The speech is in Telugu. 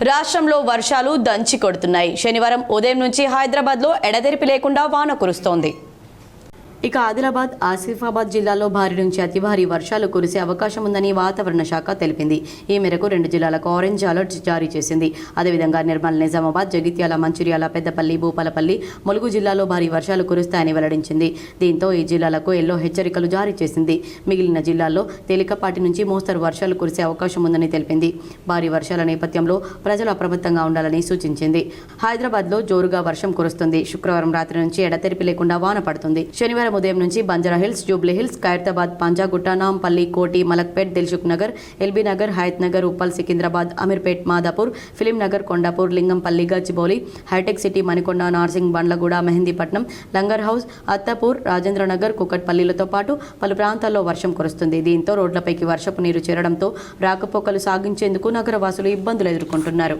రాష్ట్రంలో వర్షాలు దంచి కొడుతున్నాయి. శనివారం ఉదయం నుంచి హైదరాబాద్లో ఎడతెరిపి లేకుండా వాన కురుస్తోంది. ఇక ఆదిలాబాద్, ఆసిఫాబాద్ జిల్లాలో భారీ నుంచి అతి భారీ వర్షాలు కురిసే అవకాశం ఉందని వాతావరణ శాఖ తెలిపింది. ఈ మేరకు 2 జిల్లాలకు ఆరెంజ్ అలర్ట్ జారీ చేసింది. అదేవిధంగా నిర్మల్, నిజామాబాద్, జగిత్యాల, మంచిర్యాల, పెద్దపల్లి, భూపాలపల్లి, ములుగు జిల్లాలో భారీ వర్షాలు కురుస్తాయని వెల్లడించింది. దీంతో ఈ జిల్లాలకు ఎల్లో హెచ్చరికలు జారీ చేసింది. మిగిలిన జిల్లాల్లో తేలికపాటి నుంచి మోస్తరు వర్షాలు కురిసే అవకాశం ఉందని తెలిపింది. భారీ వర్షాల నేపథ్యంలో ప్రజలు అప్రమత్తంగా ఉండాలని సూచించింది. హైదరాబాద్లో జోరుగా వర్షం కురుస్తుంది. శుక్రవారం రాత్రి నుంచి ఎడతెరిపి లేకుండా వాన పడుతుంది. శనివారం ఉదయం నుంచి బంజారాహిల్స్, జూబ్లీ హిల్స్, ఖైరతాబాద్, పంజాగుట్ట, నాంపల్లి, కోటి, మలక్పేట్, దిల్సుఖ్ నగర్, ఎల్బీ నగర్, హయత్ నగర్, ఉప్పల్, సికింద్రాబాద్, అమీర్పేట్, మాదాపూర్, ఫిలిం నగర్, కొండాపూర్, లింగంపల్లి, గచ్చిబౌలి, హైటెక్ సిటీ, మణికొండ, నార్సింగ్, బండ్లగూడ, మెహందీపట్నం, లంగర్ హౌస్, అత్తాపూర్, రాజేంద్రనగర్, కుకట్పల్లిలతో పాటు పలు ప్రాంతాల్లో వర్షం కురుస్తుంది. దీంతో రోడ్లపైకి వర్షపు నీరు చేరడంతో రాకపోకలు సాగించేందుకు నగరవాసులు ఇబ్బందులు ఎదుర్కొంటున్నారు.